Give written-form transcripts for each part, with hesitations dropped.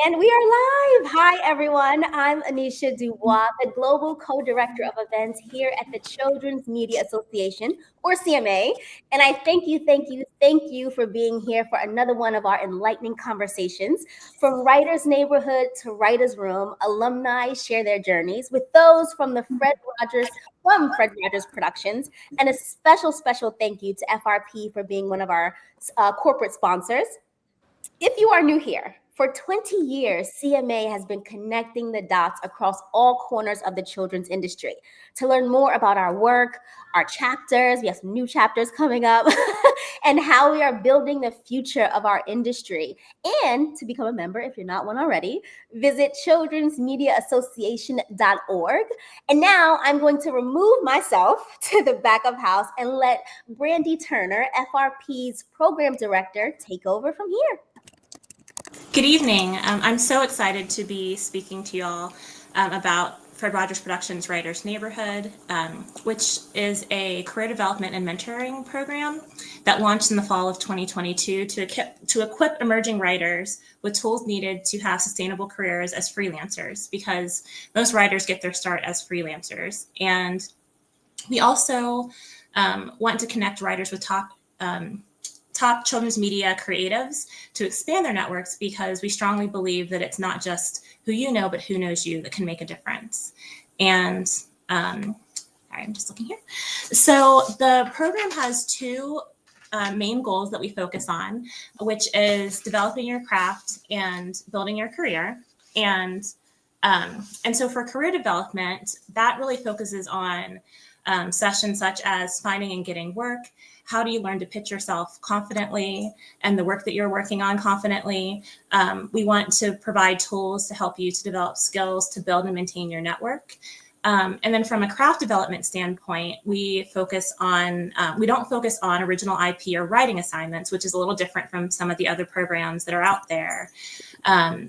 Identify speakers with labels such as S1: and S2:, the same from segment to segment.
S1: And we are live. Hi, everyone. I'm Anisha Dubois, the Global Co-Director of Events here at the Children's Media Association, or CMA. And I thank you for being here for another one of our enlightening conversations. From Writers Neighborhood to Writers Room, alumni share their journeys with those from Fred Rogers Productions. And a special thank you to FRP for being one of our corporate sponsors. If you are new here, for 20 years, CMA has been connecting the dots across all corners of the children's industry. To learn more about our work, our chapters, we have some new chapters coming up, and how we are building the future of our industry. And to become a member, if you're not one already, visit childrensmediaassociation.org. And now I'm going to remove myself to the back of house and let Brandea Turner, FRP's program director, take over from here.
S2: Good evening. I'm so excited to be speaking to y'all about Fred Rogers Productions Writers Neighborhood, which is a career development and mentoring program that launched in the fall of 2022 to equip emerging writers with tools needed to have sustainable careers as freelancers, because most writers get their start as freelancers. And we also want to connect writers with top children's media creatives to expand their networks, because we strongly believe that it's not just who you know, but who knows you that can make a difference. And I'm just looking here. So the program has two main goals that we focus on, which is developing your craft and building your career. And so for career development, that really focuses on sessions such as finding and getting work. How do you learn to pitch yourself confidently and the work that you're working on confidently? We want to provide tools to help you to develop skills to build and maintain your network. And then from a craft development standpoint, we don't focus on original IP or writing assignments, which is a little different from some of the other programs that are out there.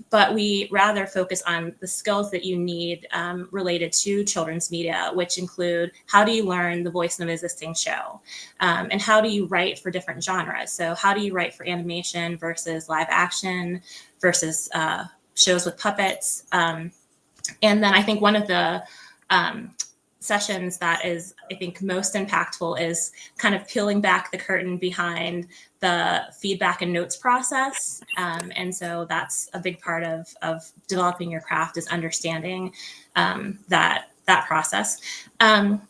S2: But we rather focus on the skills that you need related to children's media, which include how do you learn the voice of an existing show, and how do you write for different genres? So how do you write for animation versus live action versus shows with puppets? And then I think one of the sessions that is, I think, most impactful is kind of peeling back the curtain behind the feedback and notes process. And so that's a big part of developing your craft, is understanding that process. And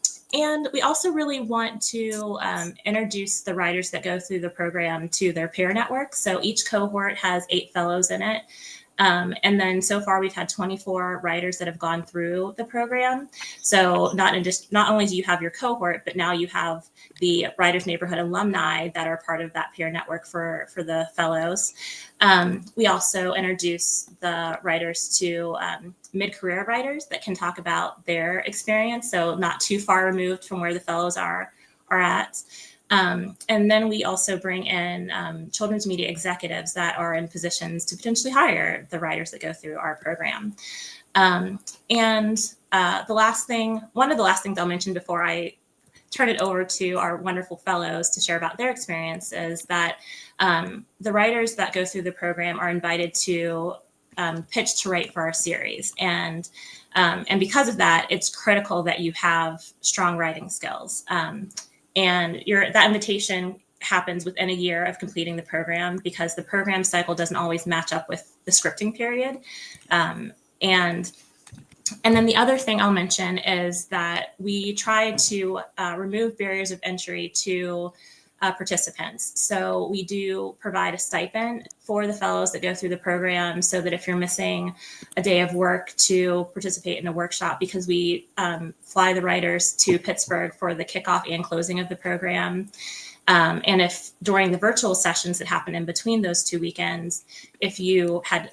S2: we also really want to introduce the writers that go through the program to their peer network. So each cohort has 8 fellows in it. And then so far we've had 24 writers that have gone through the program. So not only do you have your cohort, but now you have the Writers Neighborhood alumni that are part of that peer network for the fellows. We also introduce the writers to mid-career writers that can talk about their experience, so not too far removed from where the fellows are at. And then we also bring in children's media executives that are in positions to potentially hire the writers that go through our program. And one of the last things I'll mention before I turn it over to our wonderful fellows to share about their experience is that the writers that go through the program are invited to pitch to write for our series. And because of that, it's critical that you have strong writing skills. And that invitation happens within a year of completing the program, because the program cycle doesn't always match up with the scripting period. And then the other thing I'll mention is that we try to remove barriers of entry to participants. So we do provide a stipend for the fellows that go through the program, so that if you're missing a day of work to participate in a workshop, because we fly the writers to Pittsburgh for the kickoff and closing of the program. And if during the virtual sessions that happen in between those 2 weekends, if you had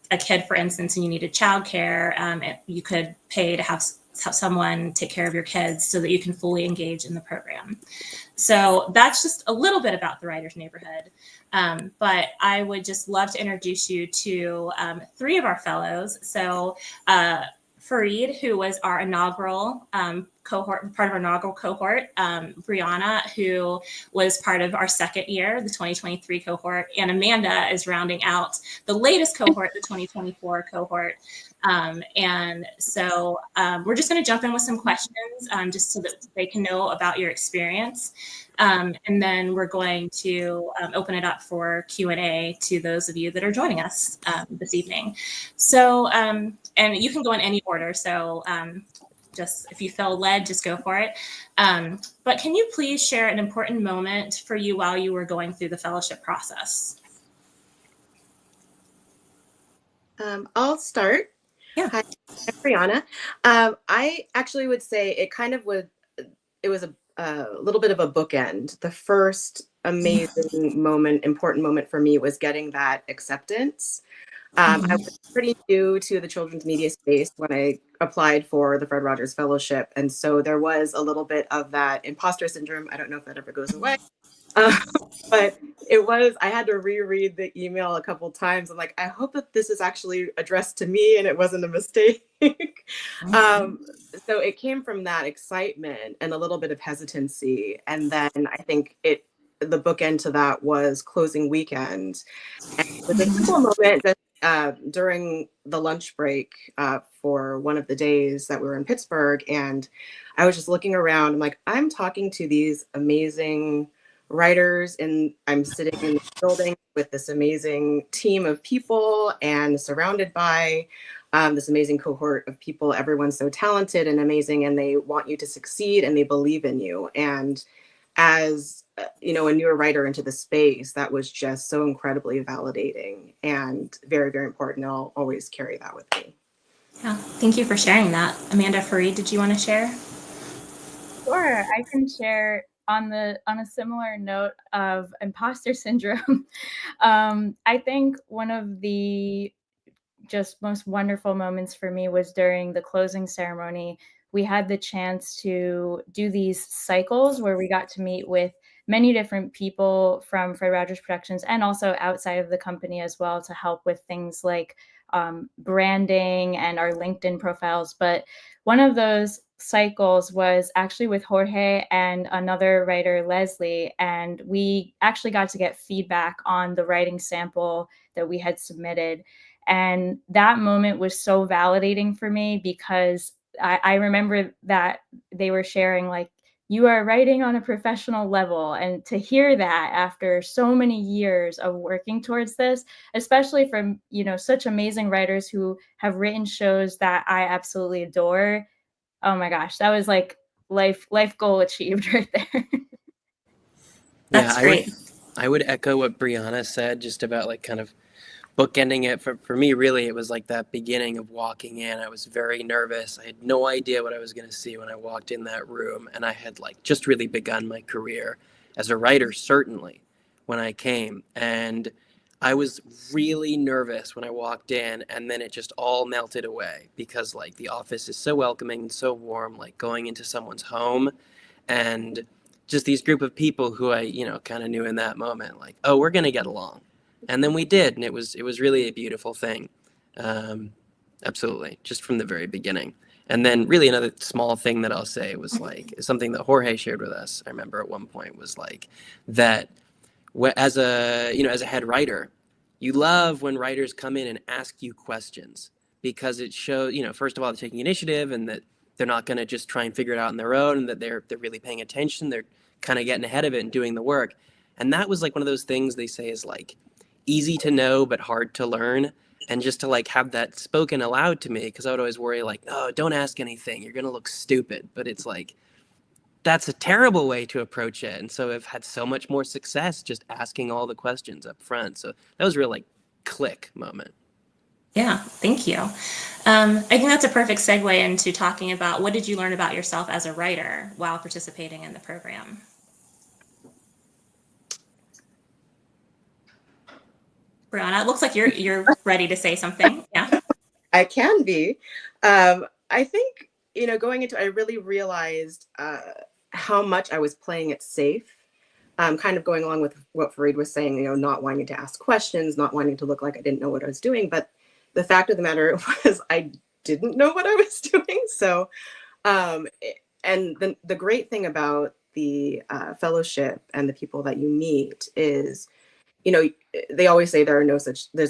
S2: a kid, for instance, and you needed childcare, you could pay to have someone take care of your kids so that you can fully engage in the program. So that's just a little bit about the Writers Neighborhood. But I would just love to introduce you to 3 of our fellows. So Fareed, who was our inaugural cohort, part of our inaugural cohort, Brianna, who was part of our second year, the 2023 cohort, and Amanda is rounding out the latest cohort, the 2024 cohort. And so we're just going to jump in with some questions just so that they can know about your experience. And then we're going to open it up for Q&A to those of you that are joining us this evening. So, and you can go in any order. So just if you feel led, just go for it. But can you please share an important moment for you while you were going through the fellowship process?
S3: I'll start.
S2: Yeah.
S3: Hi, I'm Brianna. I actually would say it was a little bit of a bookend. The first amazing moment, important moment for me was getting that acceptance. I was pretty new to the children's media space when I applied for the Fred Rogers Fellowship. And so there was a little bit of that imposter syndrome. I don't know if that ever goes away. But I had to reread the email a couple times. I'm like, I hope that this is actually addressed to me and it wasn't a mistake. So it came from that excitement and a little bit of hesitancy. And then I think the bookend to that was closing weekend. And it was a simple moment that during the lunch break for one of the days that we were in Pittsburgh. And I was just looking around. I'm like, I'm talking to these amazing writers and I'm sitting in the building with this amazing team of people and surrounded by this amazing cohort of people. Everyone's so talented and amazing and they want you to succeed and they believe in you. And as a newer writer into the space, that was just so incredibly validating and very, very important. I'll always carry that with me.
S2: Yeah, thank you for sharing that. Amanda, Fareed, did you want to share?
S4: Sure, I can share on a similar note of imposter syndrome. I think one of the just most wonderful moments for me was during the closing ceremony. We had the chance to do these cycles where we got to meet with many different people from Fred Rogers Productions and also outside of the company as well to help with things like branding and our LinkedIn profiles. But one of those cycles was actually with Jorge and another writer, Leslie, and we actually got to get feedback on the writing sample that we had submitted. And that moment was so validating for me because I remember that they were sharing like, you are writing on a professional level. And to hear that after so many years of working towards this, especially from, such amazing writers who have written shows that I absolutely adore. Oh my gosh, that was like life goal achieved right there.
S2: That's great.
S5: I would echo what Brianna said just about like kind of bookending it. For me, really, it was like that beginning of walking in. I was very nervous. I had no idea what I was going to see when I walked in that room. And I had like just really begun my career as a writer, certainly, when I came. And I was really nervous when I walked in, and then it just all melted away because like the office is so welcoming and so warm, like going into someone's home and just these group of people who I, kind of knew in that moment, like, oh, we're going to get along. And then we did, and it was really a beautiful thing. Absolutely, just from the very beginning. And then really another small thing that I'll say was like something that Jorge shared with us, I remember at one point, was like that as a head writer, you love when writers come in and ask you questions because it shows, first of all, they're taking initiative and that they're not going to just try and figure it out on their own and that they're really paying attention. They're kind of getting ahead of it and doing the work. And that was like one of those things they say is like easy to know but hard to learn. And just to like have that spoken aloud to me, because I would always worry like, oh, don't ask anything, you're going to look stupid. But it's like, that's a terrible way to approach it. And so I've had so much more success just asking all the questions up front. So that was a real like click moment.
S2: Yeah, thank you. I think that's a perfect segue into talking about what did you learn about yourself as a writer while participating in the program? Brianna, it looks like you're ready to say something. Yeah.
S3: I can be. I think, going into, I really realized how much I was playing it safe. Kind of going along with what Fareed was saying, not wanting to ask questions, not wanting to look like I didn't know what I was doing. But the fact of the matter was I didn't know what I was doing. So, and the great thing about the fellowship and the people that you meet is, you know, they always say there's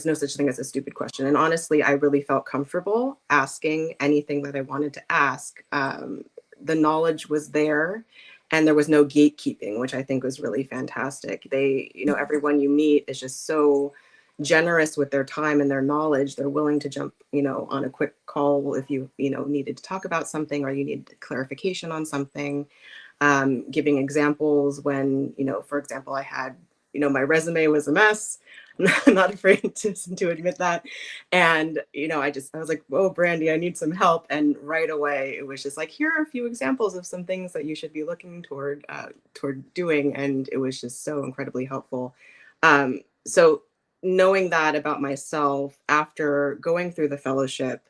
S3: no such thing as a stupid question. And honestly, I really felt comfortable asking anything that I wanted to ask. The knowledge was there, and there was no gatekeeping, which I think was really fantastic. They, you know, everyone you meet is just so generous with their time and their knowledge. They're willing to jump, you know, on a quick call if you know, needed to talk about something or you needed clarification on something. Giving examples when, you know, for example, I had, you know, my resume was a mess. I'm not afraid to admit that. And, you know, I was like, whoa, Brandea, I need some help. And right away, it was just like, here are a few examples of some things that you should be looking toward doing. And it was just so incredibly helpful. So knowing that about myself after going through the fellowship,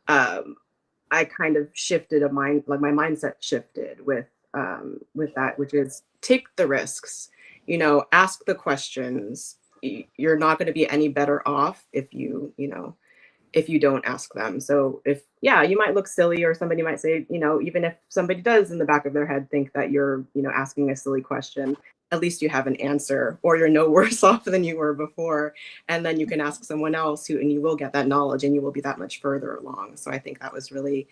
S3: I kind of shifted my mindset shifted with that, which is take the risks, you know, ask the questions. You're not going to be any better off if you don't ask them. So you might look silly, or somebody might say, you know, even if somebody does in the back of their head think that you're, you know, asking a silly question, at least you have an answer, or you're no worse off than you were before. And then you can ask someone else and you will get that knowledge and you will be that much further along. So I think that was really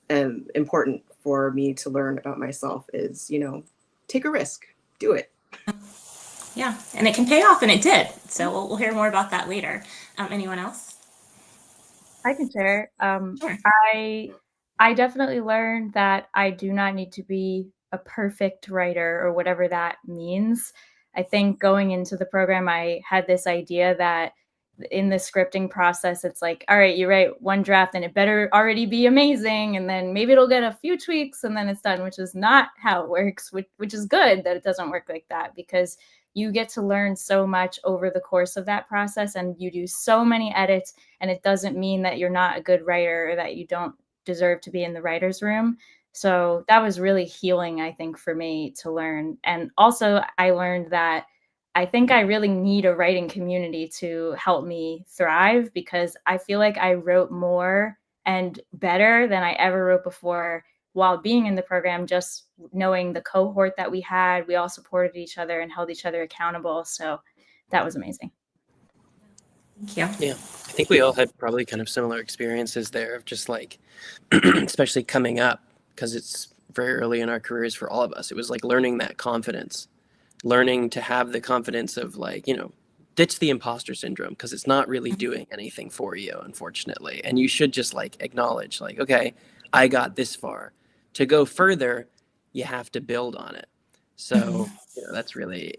S3: important for me to learn about myself is, you know, take a risk, do it.
S2: Yeah, and it can pay off, and it did. So we'll hear more about that later. Anyone else?
S4: I can share.
S2: Sure.
S4: I definitely learned that I do not need to be a perfect writer or whatever that means. I think going into the program, I had this idea that in the scripting process, it's like, all right, you write one draft and it better already be amazing. And then maybe it'll get a few tweaks and then it's done, which is not how it works, which is good that it doesn't work like that, because you get to learn so much over the course of that process, and you do so many edits, and it doesn't mean that you're not a good writer or that you don't deserve to be in the writer's room. So that was really healing, I think, for me to learn. And also I learned that I think I really need a writing community to help me thrive, because I feel like I wrote more and better than I ever wrote before while being in the program, just knowing the cohort that we had. We all supported each other and held each other accountable. So that was amazing.
S2: Thank you.
S5: Yeah, I think we all had probably kind of similar experiences there of just like, especially coming up, because it's very early in our careers for all of us. It was like learning that confidence, learning to have the confidence of like, you know, ditch the imposter syndrome, because it's not really doing anything for you, unfortunately. And you should just like acknowledge like, okay, I got this far. To go further, you have to build on it. So, you know, that's really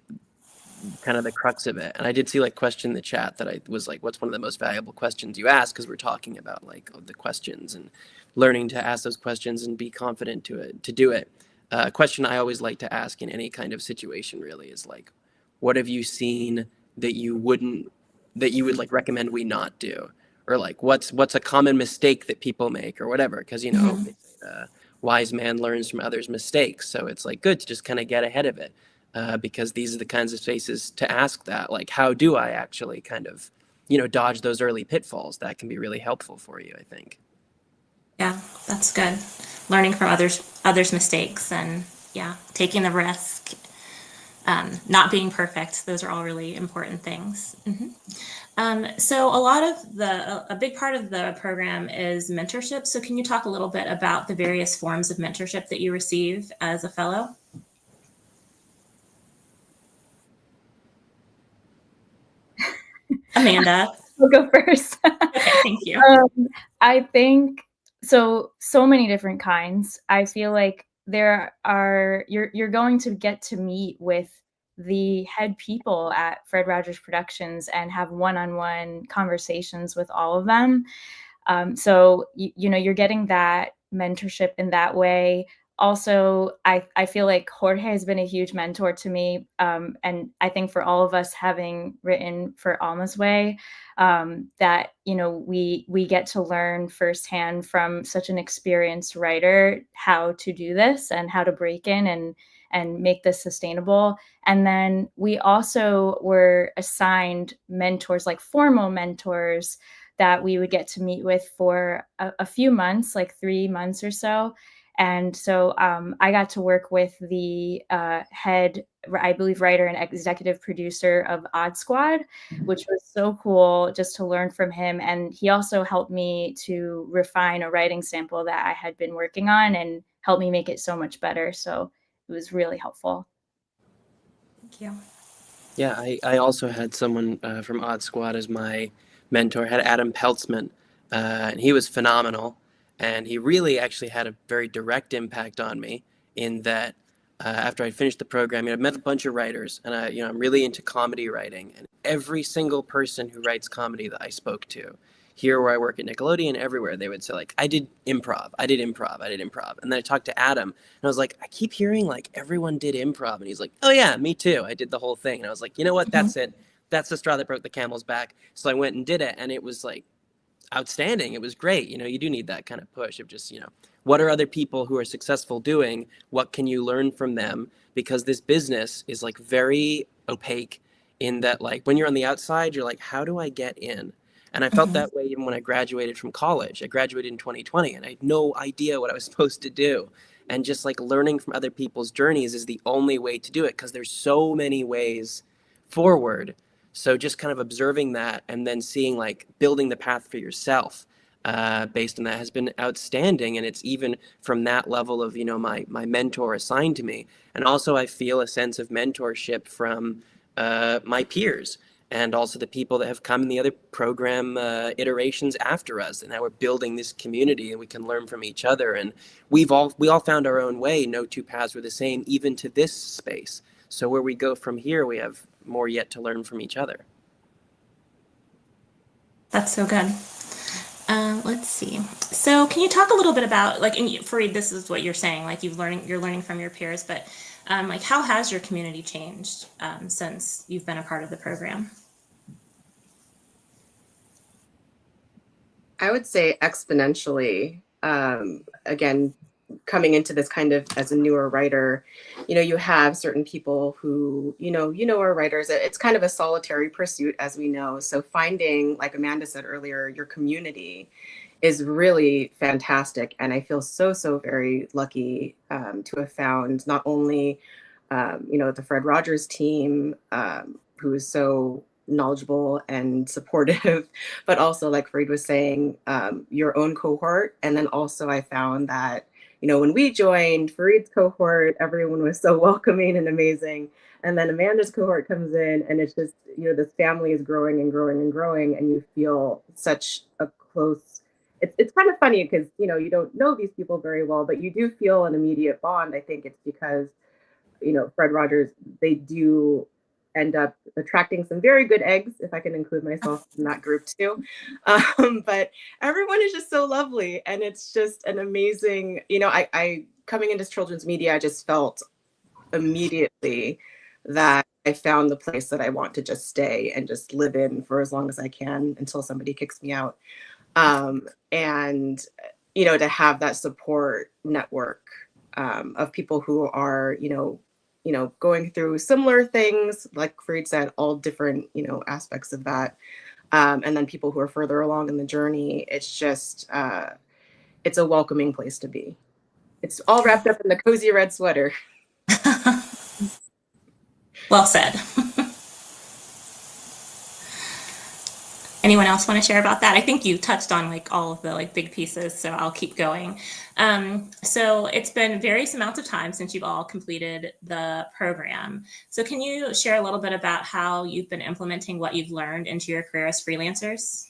S5: kind of the crux of it. And I did see like question in the chat that I was like, what's one of the most valuable questions you ask? Because we're talking about like the questions and learning to ask those questions and be confident to do it. A question I always like to ask in any kind of situation really is like, what have you seen that you would like recommend we not do? Or like, what's a common mistake that people make or whatever? Because, you know, wise man learns from others' mistakes. So it's like good to just kind of get ahead of it. Because these are the kinds of spaces to ask that, like, how do I actually kind of, you know, dodge those early pitfalls? That can be really helpful for you, I think.
S2: Yeah, that's good. Learning from others' mistakes, and taking the risk, not being perfect. Those are all really important things. So a big part of the program is mentorship. So can you talk a little bit about the various forms of mentorship that you receive as a fellow? Amanda.
S4: I'll go first.
S2: Okay, thank you.
S4: I think so many different kinds. I feel like you're going to get to meet with the head people at Fred Rogers Productions and have one-on-one conversations with all of them. So you know, you're getting that mentorship in that way. Also, I feel like Jorge has been a huge mentor to me. And I think for all of us having written for Alma's Way, that, you know, we get to learn firsthand from such an experienced writer how to do this and how to break in and make this sustainable. And then we also were assigned mentors, like formal mentors, that we would get to meet with for a few months, like 3 months or so. And so I got to work with the head, I believe, writer and executive producer of Odd Squad, which was so cool just to learn from him. And he also helped me to refine a writing sample that I had been working on and helped me make it so much better. So it was really helpful.
S2: Thank you.
S5: Yeah, I also had someone from Odd Squad as my mentor. I had Adam Peltzman, and he was phenomenal. And he really actually had a very direct impact on me in that after I finished the program, I met a bunch of writers, and I'm really into comedy writing. And every single person who writes comedy that I spoke to, here where I work at Nickelodeon, everywhere, they would say like, I did improv. And then I talked to Adam, and I was like, I keep hearing like everyone did improv. And he's like, oh yeah, me too. I did the whole thing. And I was like, you know what? That's it. That's the straw that broke the camel's back. So I went and did it. And it was like outstanding. It was great. You do need that kind of push of just, what are other people who are successful doing? What can you learn from them? Because this business is like very opaque in that, like, when you're on the outside, you're like, how do I get in? And I felt that way even when I graduated from college. I graduated in 2020 and I had no idea what I was supposed to do. And just like learning from other people's journeys is the only way to do it because there's so many ways forward. So just kind of observing that and then seeing like building the path for yourself based on that has been outstanding. And it's even from that level of, my mentor assigned to me. And also I feel a sense of mentorship from my peers and also the people that have come in the other program iterations after us. And now we're building this community and we can learn from each other. And we all found our own way. No two paths were the same, even to this space. So where we go from here, we have more yet to learn from each other.
S2: That's so good. Let's see. So can you talk a little bit about, like, and Fareed, this is what you're saying, like you're learning from your peers, but like how has your community changed since you've been a part of the program?
S3: I would say exponentially. Again, coming into this kind of as a newer writer, you have certain people who, are writers. It's kind of a solitary pursuit, as we know. So finding, like Amanda said earlier, your community is really fantastic. And I feel so, so very lucky to have found not only, the Fred Rogers team, who is so knowledgeable and supportive, but also, like Fareed was saying, your own cohort. And then also I found that, when we joined Fareed's cohort, everyone was so welcoming and amazing. And then Amanda's cohort comes in and it's just, this family is growing and growing and growing. And you feel such a close, it's kind of funny because, you don't know these people very well, but you do feel an immediate bond. I think it's because, Fred Rogers, they do end up attracting some very good eggs, if I can include myself in that group too. But everyone is just so lovely. And it's just an amazing, I coming into children's media, I just felt immediately that I found the place that I want to just stay and just live in for as long as I can until somebody kicks me out. And, to have that support network of people who are, going through similar things, like Fareed said, all different, aspects of that. And then people who are further along in the journey, it's just, it's a welcoming place to be. It's all wrapped up in the cozy red sweater.
S2: Well said. Anyone else want to share about that? I think you touched on like all of the like big pieces, so I'll keep going. So it's been various amounts of time since you've all completed the program. So can you share a little bit about how you've been implementing what you've learned into your career as freelancers?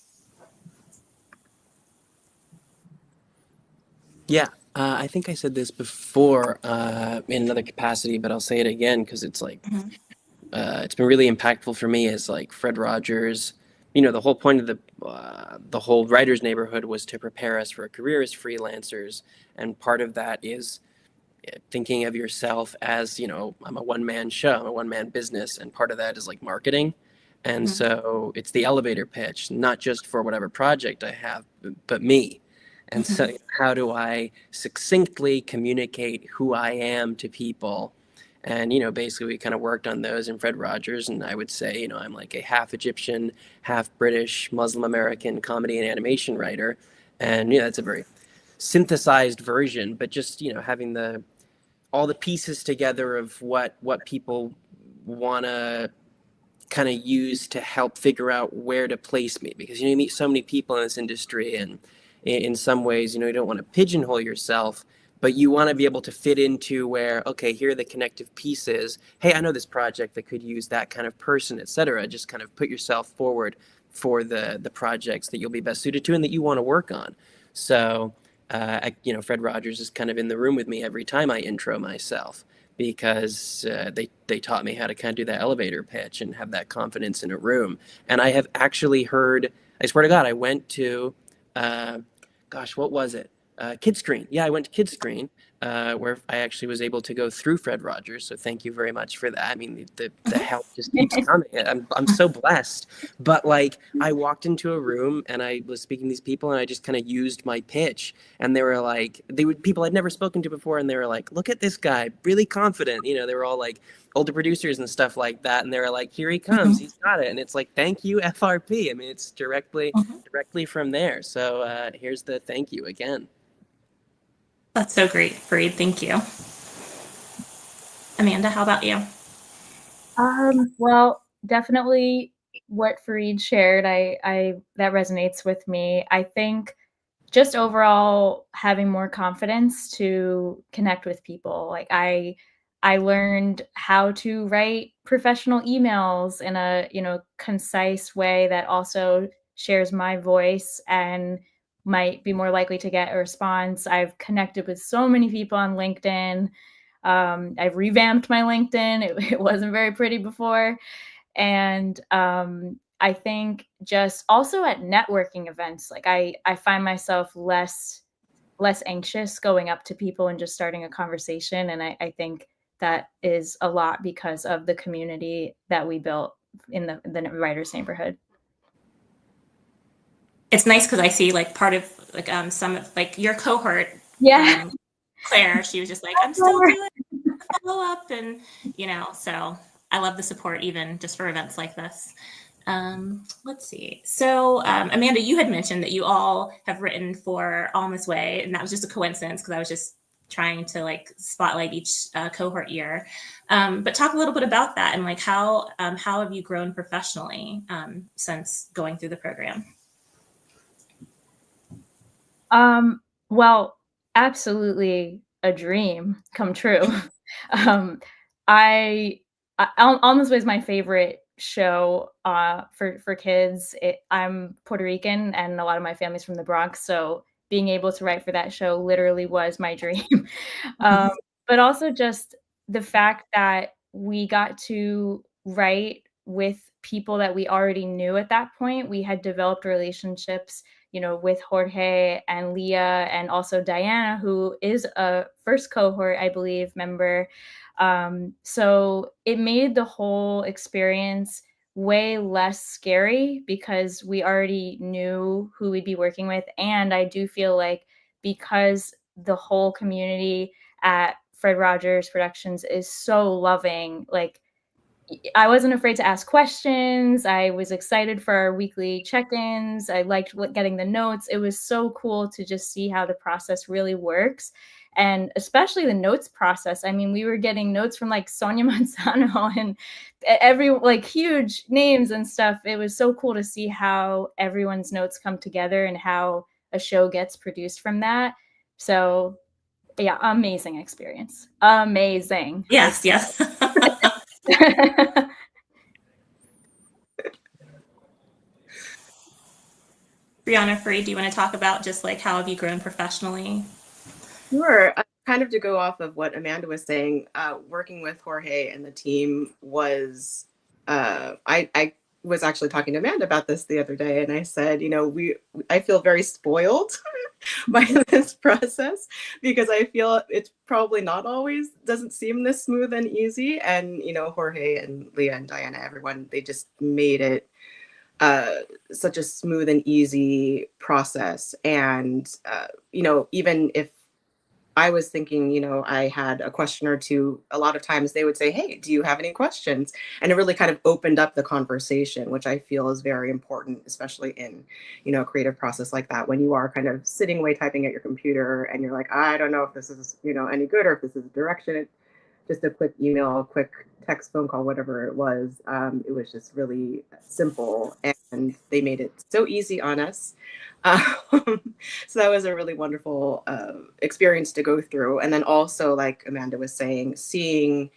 S5: Yeah, I think I said this before in another capacity, but I'll say it again because it's like, it's been really impactful for me as like Fred Rogers. The whole point of the whole writers' neighborhood was to prepare us for a career as freelancers. And part of that is thinking of yourself as, I'm a one-man show, I'm a one-man business. And part of that is like marketing. And so it's the elevator pitch, not just for whatever project I have, but me. And so how do I succinctly communicate who I am to people And, you know, basically we kind of worked on those in Fred Rogers. And I would say, you know, I'm like a half Egyptian, half British, Muslim American comedy and animation writer. And, you know, it's a very synthesized version, but just, you know, having all the pieces together of what people want to kind of use to help figure out where to place me, because, you know, you meet so many people in this industry, and in some ways, you know, you don't want to pigeonhole yourself, but you want to be able to fit into where, okay, here are the connective pieces. Hey, I know this project that could use that kind of person, etc. Just kind of put yourself forward for the projects that you'll be best suited to and that you want to work on. So, you know, Fred Rogers is kind of in the room with me every time I intro myself, because they taught me how to kind of do that elevator pitch and have that confidence in a room. And I have actually heard, I swear to God, I went to, gosh, what was it? Kid Screen. Yeah, I went to Kid Screen, where I actually was able to go through Fred Rogers. So thank you very much for that. I mean, the help just keeps coming. I'm so blessed. But like, I walked into a room and I was speaking to these people, and I just kind of used my pitch, and they were like, people I'd never spoken to before, and they were like, look at this guy, really confident. You know, they were all like older producers and stuff like that, and they were like, here he comes, he's got it. And it's like, thank you, FRP. I mean, it's directly from there. So here's the thank you again.
S2: That's so great, Fareed. Thank you. Amanda, how about you?
S4: Well, definitely what Fareed shared, I that resonates with me. I think just overall having more confidence to connect with people. Like I learned how to write professional emails in a, you know, concise way that also shares my voice and might be more likely to get a response. I've connected with so many people on LinkedIn. I've revamped my LinkedIn. It wasn't very pretty before. And I think just also at networking events, like I find myself less anxious going up to people and just starting a conversation. And I think that is a lot because of the community that we built in the writers neighborhood.
S2: It's nice because I see like part of like some of like your cohort.
S4: Yeah.
S2: Claire, she was just like, I'm still doing follow up, and you know, so I love the support even just for events like this. Let's see. So Amanda, you had mentioned that you all have written for Alma's Way, and that was just a coincidence because I was just trying to like spotlight each cohort year. But talk a little bit about that and like how have you grown professionally since going through the program?
S4: Well, absolutely a dream come true. Almost was my favorite show for kids. I'm Puerto Rican and a lot of my family's from the Bronx, so being able to write for that show literally was my dream. But also just the fact that we got to write with people that we already knew at that point. We had developed relationships, you know, with Jorge and Leah, and also Diana, who is a first cohort, I believe, member. So it made the whole experience way less scary because we already knew who we'd be working with. And I do feel like because the whole community at Fred Rogers Productions is so loving, like I wasn't afraid to ask questions. I was excited for our weekly check-ins. I liked getting the notes. It was so cool to just see how the process really works. And especially the notes process. I mean, we were getting notes from like Sonia Manzano and every like huge names and stuff. It was so cool to see how everyone's notes come together and how a show gets produced from that. So yeah, amazing experience. Amazing.
S2: Yes, yes. Brianna, Fareed, do you want to talk about just like how have you grown professionally?
S3: Sure. Kind of to go off of what Amanda was saying, working with Jorge and the team was, I was actually talking to Amanda about this the other day, and I said, you know, I feel very spoiled by this process because I feel it's probably not always doesn't seem this smooth and easy. And, you know, Jorge and Leah and Diana, everyone, they just made it such a smooth and easy process. And, you know, even if I was thinking, I had a question or two. A lot of times they would say, "Hey, do you have any questions?" And it really kind of opened up the conversation, which I feel is very important, especially in, a creative process like that, when you are kind of sitting away typing at your computer and you're like, I don't know if this is, any good or if this is direction. Just a quick email, quick text, phone call, whatever it was. It was just really simple, and they made it so easy on us. So that was a really wonderful experience to go through. And then also, like Amanda was saying, seeing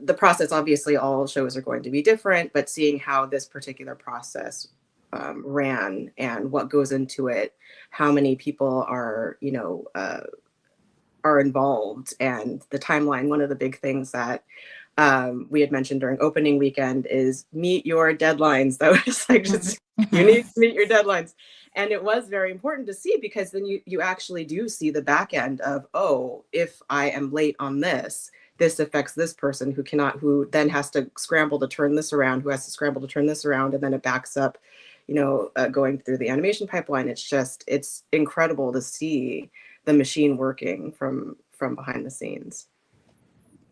S3: the process. Obviously, all shows are going to be different, but seeing how this particular process ran and what goes into it, how many people are involved, and the timeline. One of the big things that we had mentioned during opening weekend is meet your deadlines. That was like, just, you need to meet your deadlines. And it was very important to see, because then you actually do see the back end of, oh, if I am late on this affects this person who then has to scramble to turn this around, and then it backs up, going through the animation pipeline. It's incredible to see the machine working from behind the scenes.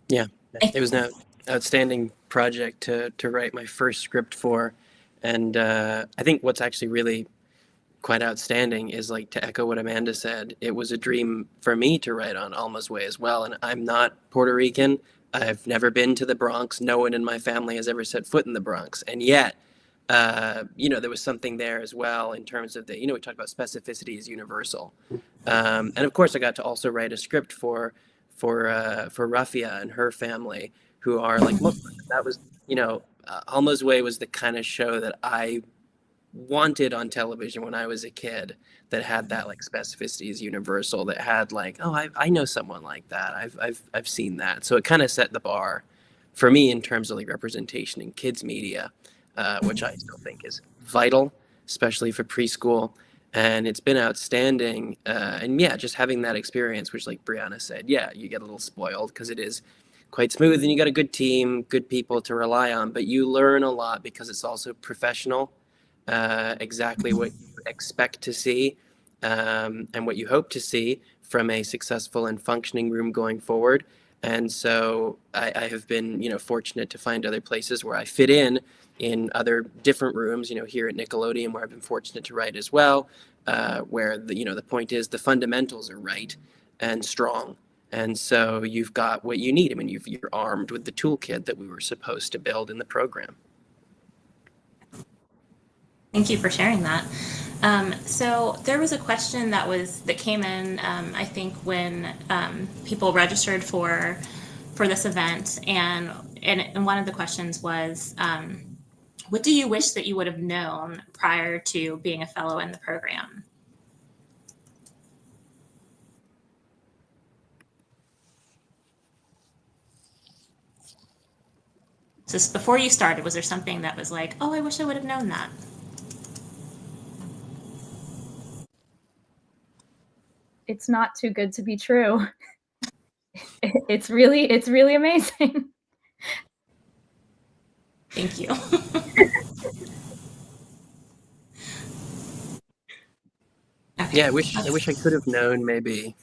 S5: Yeah, it was an outstanding project to write my first script for, and I think what's actually really quite outstanding is, like, to echo what Amanda said, it was a dream for me to write on Alma's Way as well. And I'm not Puerto Rican. I've never been to the Bronx. No one in my family has ever set foot in the Bronx. And yet, there was something there as well in terms of we talked about specificity is universal. And of course, I got to also write a script for Rafia and her family, who are like Muslim. That was, Alma's Way was the kind of show that I wanted on television when I was a kid, that had that, like, specificity is universal, that had like, oh, I know someone like that. I've seen that. So it kind of set the bar for me in terms of, like, representation in kids media, which I still think is vital, especially for preschool. And it's been outstanding. And yeah, just having that experience, which, like Brianna said, yeah, you get a little spoiled because it is quite smooth and you got a good team, good people to rely on, but you learn a lot because it's also professional. Exactly what you expect to see, and what you hope to see from a successful and functioning room going forward. And so I have been, fortunate to find other places where I fit in other different rooms, here at Nickelodeon, where I've been fortunate to write as well, where the point is the fundamentals are right and strong. And so you've got what you need. I mean, you're armed with the toolkit that we were supposed to build in the program.
S2: Thank you for sharing that. So there was a question that came in, I think, when people registered for this event, and one of the questions was, what do you wish that you would have known prior to being a fellow in the program? Just before you started, was there something that was like, oh, I wish I would have known that?
S4: It's not too good to be true. It's really amazing.
S2: Thank you. Okay.
S5: Yeah, I wish I could have known, maybe.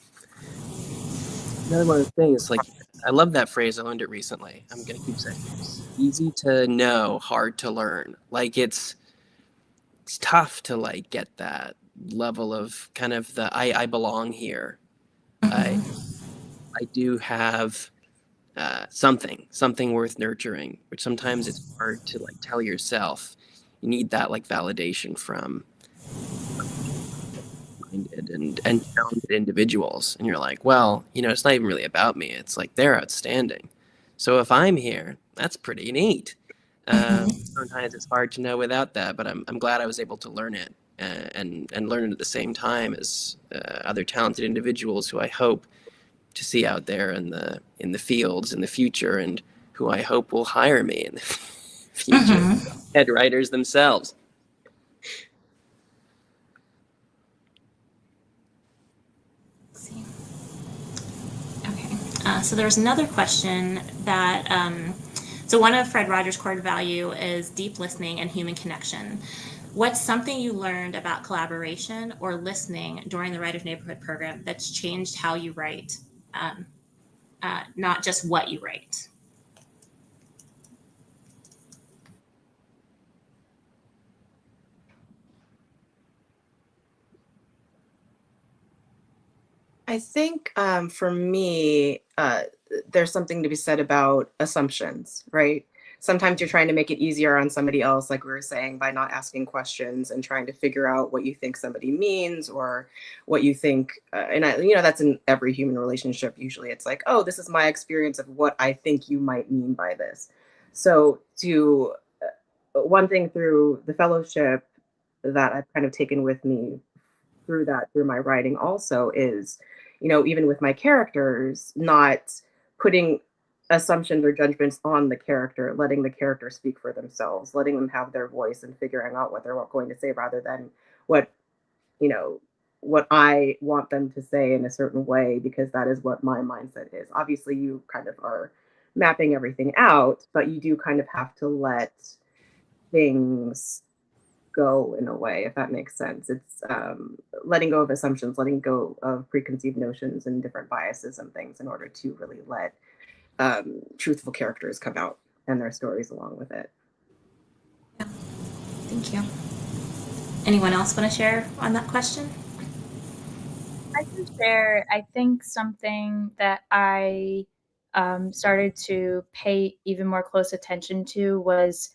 S5: Another one of the things, like, I love that phrase. I learned it recently. I'm gonna keep saying it. Easy to know, hard to learn. Like, it's tough to, like, get that level of kind of the I belong here. I do have something worth nurturing, which sometimes it's hard to, like, tell yourself. You need that, like, validation from minded and talented individuals, and you're like, well, it's not even really about me. It's like, they're outstanding. So if I'm here, that's pretty neat. Sometimes it's hard to know without that, but I'm glad I was able to learn it and learn it at the same time as other talented individuals who I hope to see out there in the fields in the future, and who I hope will hire me in the future, head writers themselves.
S2: Let's see. Okay. So there's another question that, so one of Fred Rogers' core value is deep listening and human connection. What's something you learned about collaboration or listening during the Writers Neighborhood program that's changed how you write, not just what you write?
S3: I think for me, there's something to be said about assumptions, right? Sometimes you're trying to make it easier on somebody else, like we were saying, by not asking questions and trying to figure out what you think somebody means or what you think. That's in every human relationship. Usually it's like, oh, this is my experience of what I think you might mean by this. So, one thing through the fellowship that I've kind of taken with me through my writing also is, even with my characters, not putting assumptions or judgments on the character, letting the character speak for themselves, letting them have their voice and figuring out what they're going to say rather than what, you know, what I want them to say in a certain way, because that is what my mindset is. Obviously, you kind of are mapping everything out, but you do kind of have to let things go in a way, if that makes sense. It's letting go of assumptions, letting go of preconceived notions and different biases and things in order to really let truthful characters come out and their stories along with it.
S2: Thank you. Anyone else want to share on that question?
S4: I can share, I think something that I started to pay even more close attention to was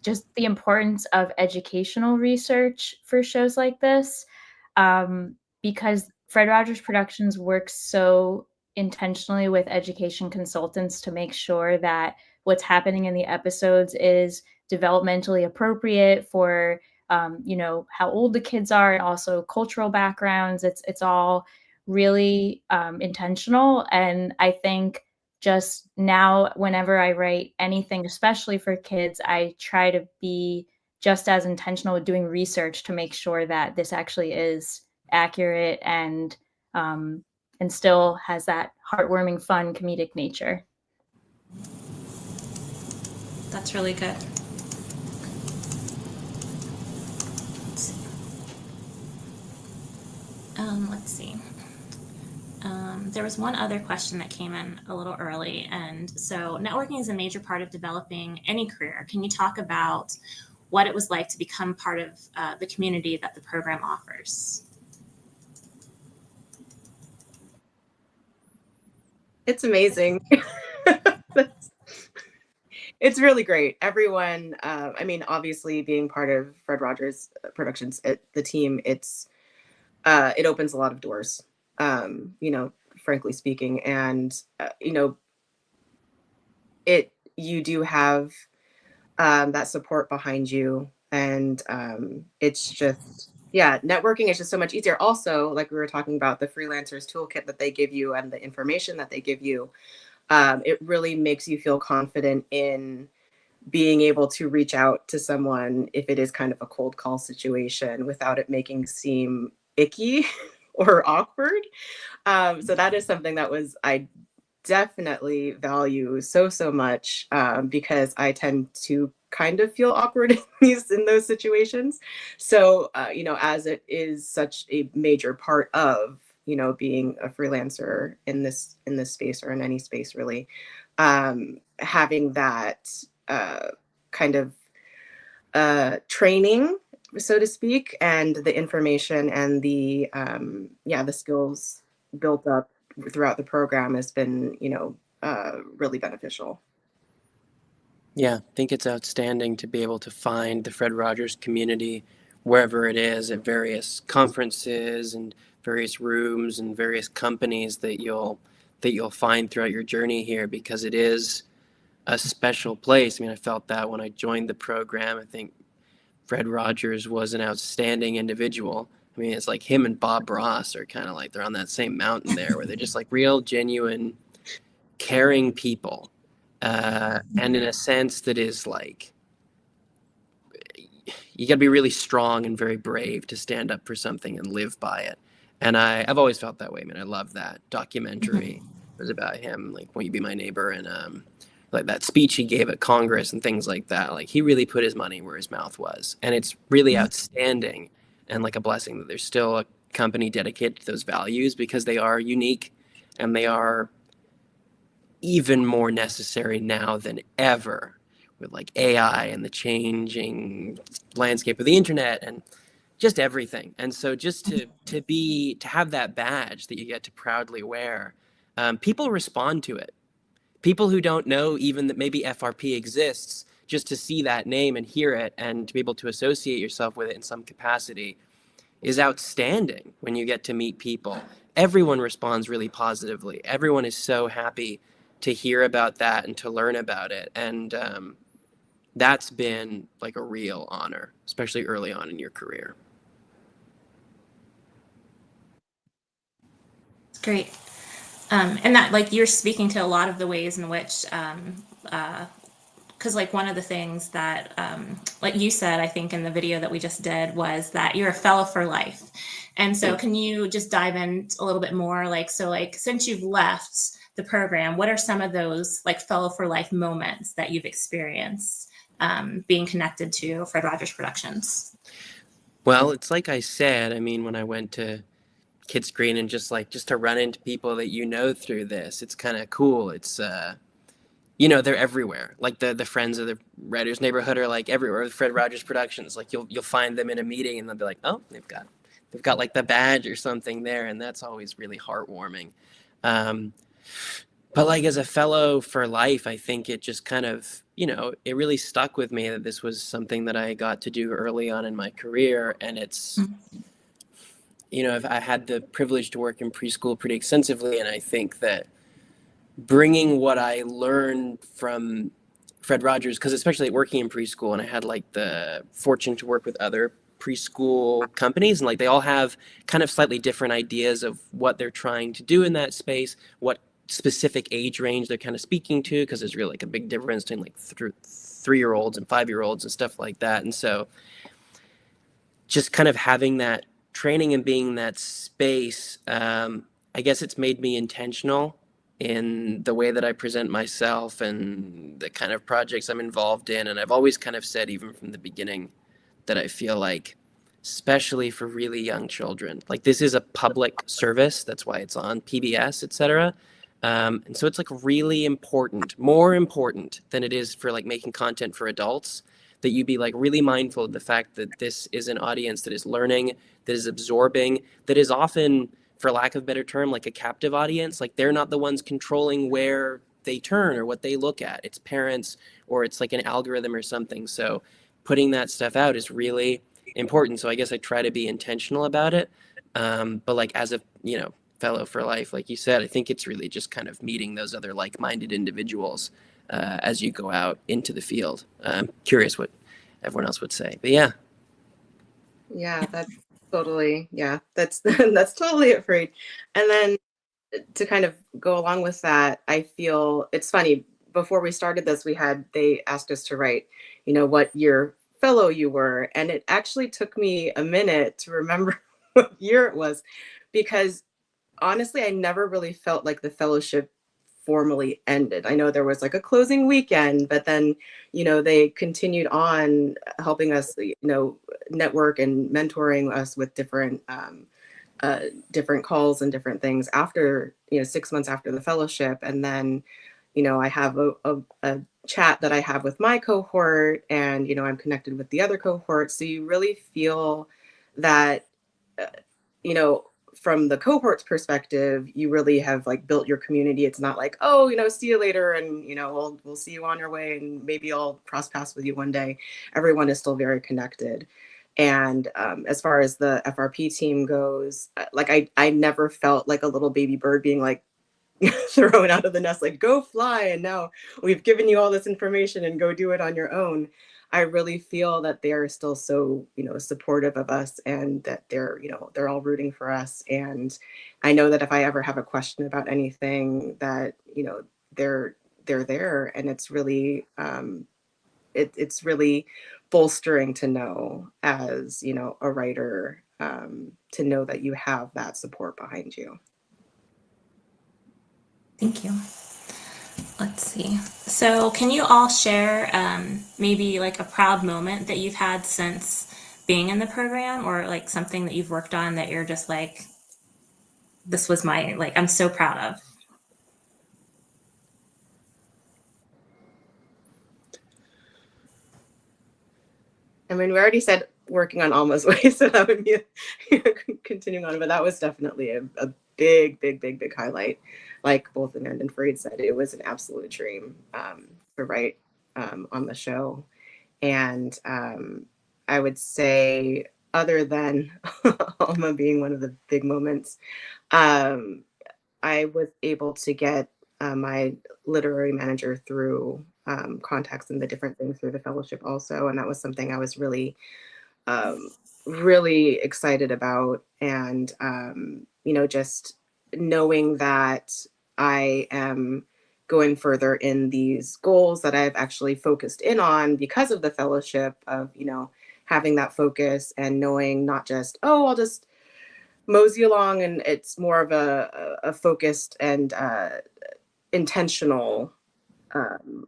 S4: just the importance of educational research for shows like this, because Fred Rogers Productions works so intentionally with education consultants to make sure that what's happening in the episodes is developmentally appropriate for how old the kids are and also cultural backgrounds. It's all really intentional, and I think just now, whenever I write anything, especially for kids, I try to be just as intentional with doing research to make sure that this actually is accurate and still has that heartwarming, fun, comedic nature.
S2: That's really good. Let's see. There was one other question that came in a little early. And so networking is a major part of developing any career. Can you talk about what it was like to become part of the community that the program offers?
S3: It's amazing. It's really great. Everyone, obviously being part of Fred Rogers Productions, the team, it opens a lot of doors, frankly speaking. And, you do have that support behind you. And it's just, yeah, networking is just so much easier. Also, like we were talking about, the freelancers toolkit that they give you and the information that they give you, it really makes you feel confident in being able to reach out to someone if it is kind of a cold call situation without it making seem icky or awkward. So that is something that I definitely value so much, because I tend to kind of feel awkward in those situations. So, as it is such a major part of, being a freelancer in this space, or in any space really, having that kind of training, so to speak, and the information and the skills built up throughout the program has been, really beneficial.
S5: Yeah, I think it's outstanding to be able to find the Fred Rogers community wherever it is, at various conferences and various rooms and various companies that you'll find throughout your journey here, because it is a special place. I mean, I felt that when I joined the program. I think Fred Rogers was an outstanding individual. I mean, it's like him and Bob Ross are kind of like, they're on that same mountain there, where they're just like real, genuine, caring people. And in a sense that is like, you got to be really strong and very brave to stand up for something and live by it. And I've always felt that way. I mean, I love that documentary. It was about him, like, Won't You Be My Neighbor? And like that speech he gave at Congress and things like that. Like he really put his money where his mouth was, and it's really outstanding and like a blessing that there's still a company dedicated to those values, because they are unique and they are even more necessary now than ever with like AI and the changing landscape of the internet and just everything. And so just to have that badge that you get to proudly wear, people respond to it. People who don't know even that maybe FRP exists, just to see that name and hear it and to be able to associate yourself with it in some capacity is outstanding when you get to meet people. Everyone responds really positively. Everyone is so happy to hear about that and to learn about it. And that's been like a real honor, especially early on in your career.
S2: Great. And that, like, you're speaking to a lot of the ways in which, because like one of the things that, like you said, I think in the video that we just did, was that you're a fellow for life. And so can you just dive in a little bit more? Like, so like, since you've left the program, what are some of those like fellow for life moments that you've experienced being connected to Fred Rogers Productions?
S5: Well, it's like I said, I mean, when I went to Kids Green and just to run into people that you know through this, it's kind of cool. It's you know, they're everywhere. Like the friends of the Writers Neighborhood are like everywhere with Fred Rogers Productions. Like you'll find them in a meeting and they'll be like, oh, they've got like the badge or something there, and that's always really heartwarming. But like as a fellow for life, I think it just kind of, you know, it really stuck with me that this was something that I got to do early on in my career. And it's, you know, I had the privilege to work in preschool pretty extensively, and I think that bringing what I learned from Fred Rogers, because especially working in preschool, and I had like the fortune to work with other preschool companies, and like they all have kind of slightly different ideas of what they're trying to do in that space, what specific age range they're kind of speaking to, because there's really like a big difference between like 3-year-olds and 5-year-olds and stuff like that. And so just kind of having that training and being in that space, I guess it's made me intentional in the way that I present myself and the kind of projects I'm involved in. And I've always kind of said, even from the beginning, that I feel like, especially for really young children, like this is a public service. That's why it's on PBS, etc. And so it's like really important, more important than it is for like making content for adults, that you be like really mindful of the fact that this is an audience that is learning, that is absorbing, that is often, for lack of a better term, like a captive audience. Like they're not the ones controlling where they turn or what they look at. It's parents, or it's like an algorithm or something. So putting that stuff out is really important. So I guess I try to be intentional about it. But like as a, you know, fellow for life, like you said, I think it's really just kind of meeting those other like-minded individuals as you go out into the field. I'm curious what everyone else would say, but yeah.
S3: Yeah, that's totally, that's that's totally it, Freed. And then to kind of go along with that, I feel it's funny, before we started this, they asked us to write, you know, what year fellow you were. And it actually took me a minute to remember what year it was, because honestly, I never really felt like the fellowship formally ended. I know there was like a closing weekend, but then, you know, they continued on helping us, you know, network and mentoring us with different calls and different things after, you know, 6 months after the fellowship. And then, you know, I have a chat that I have with my cohort, and, you know, I'm connected with the other cohort. So you really feel that, you know, from the cohort's perspective, you really have like built your community. It's not like, oh, you know, see you later, and, you know, we'll see you on your way, and maybe I'll cross paths with you one day. Everyone is still very connected. And as far as the FRP team goes, like I never felt like a little baby bird being like thrown out of the nest, like go fly, and now we've given you all this information and go do it on your own. I really feel that they are still so, you know, supportive of us, and that they're, you know, they're all rooting for us. And I know that if I ever have a question about anything, that, you know, they're there. And it's really it's really bolstering to know, as, you know, a writer, to know that you have that support behind you.
S2: Thank you. Let's see. So can you all share maybe like a proud moment that you've had since being in the program, or like something that you've worked on that you're just like, this was my, like, I'm so proud of?
S3: I mean, we already said working on Alma's way, so that would be continuing on. But that was definitely a big highlight. Like both Amanda and Fareed said, it was an absolute dream to write on the show. And I would say, other than Alma being one of the big moments, I was able to get my literary manager through contacts and the different things through the fellowship also. And that was something I was um, really excited about. And, just knowing that I am going further in these goals that I've actually focused in on because of the fellowship of, having that focus and knowing not just, oh, I'll just mosey along, and it's more of a focused and intentional um,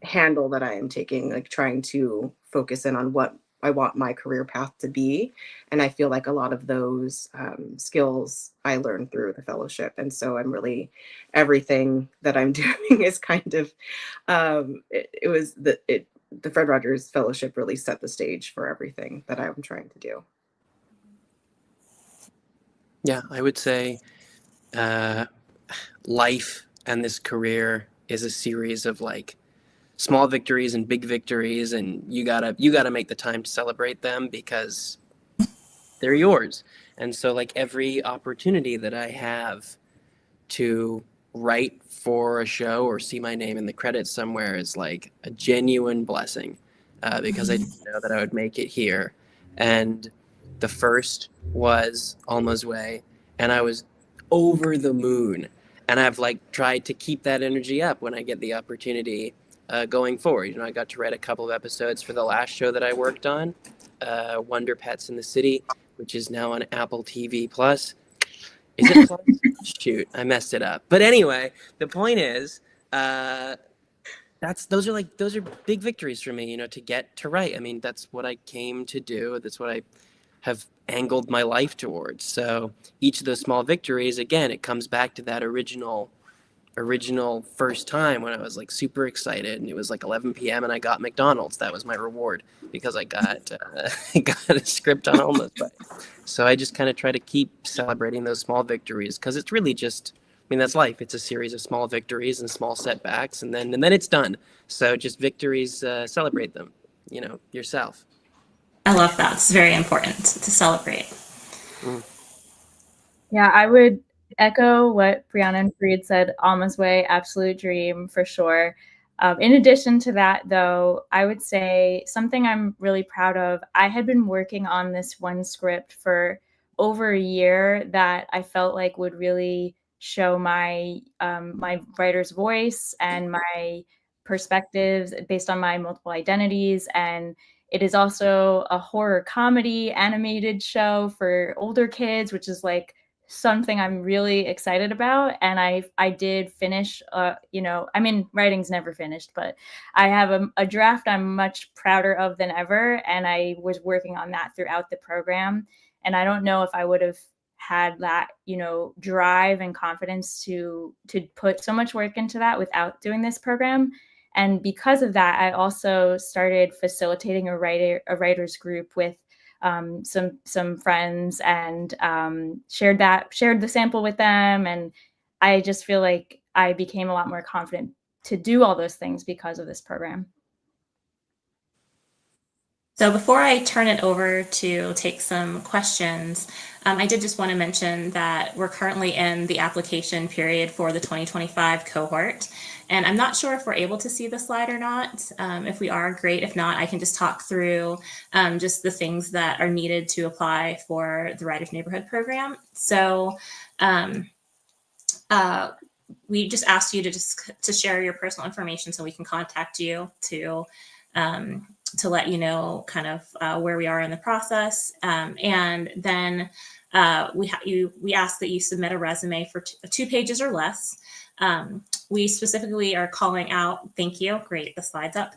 S3: handle that I am taking, like trying to focus in on what I want my career path to be. And I feel like a lot of those skills I learned through the fellowship. And so I'm really, everything that I'm doing is kind of, the Fred Rogers Fellowship really set the stage for everything that I'm trying to do.
S5: Yeah, I would say life and this career is a series of like small victories and big victories, and you gotta make the time to celebrate them because they're yours. And so like every opportunity that I have to write for a show or see my name in the credits somewhere is like a genuine blessing, because I didn't know that I would make it here. And the first was Alma's Way, and I was over the moon. And I've like tried to keep that energy up when I get the opportunity going forward. I got to write a couple of episodes for the last show that I worked on, Wonder Pets in the City, which is now on Apple TV Plus. Is it Plus? Shoot, I messed it up. But anyway, the point is, those are big victories for me, to get to write. I mean, that's what I came to do. That's what I have angled my life towards. So each of those small victories, again, it comes back to that original first time when I was like super excited, and it was like 11 p.m. and I got McDonald's. That was my reward because I got got a script on Alma's Way. So I just kind of try to keep celebrating those small victories because it's really just, I mean, that's life. It's a series of small victories and small setbacks, and then it's done. So just victories, celebrate them, yourself.
S2: I love that. It's very important to celebrate.
S4: Yeah, I would echo what Brianna and Fareed said. Alma's Way, absolute dream for sure. In addition to that, though, I would say something I'm really proud of. I had been working on this one script for over a year that I felt like would really show my my writer's voice and my perspectives based on my multiple identities. And it is also a horror comedy animated show for older kids, which is like something I'm really excited about. And I did finish, I mean, writing's never finished, but I have a draft I'm much prouder of than ever. And I was working on that throughout the program. And I don't know if I would have had that, drive and confidence to put so much work into that without doing this program. And because of that, I also started facilitating a writers group with some friends, and shared the sample with them. And I just feel like I became a lot more confident to do all those things because of this program.
S2: So before I turn it over to take some questions, I did just want to mention that we're currently in the application period for the 2025 cohort. And I'm not sure if we're able to see the slide or not. If we are, great. If not, I can just talk through just the things that are needed to apply for the Writers Neighborhood program. So we just asked you to share your personal information so we can contact you to let you know kind of where we are in the process. And then we ask that you submit a resume for 2 pages or less. we specifically are calling out, thank you, great, the slide's up,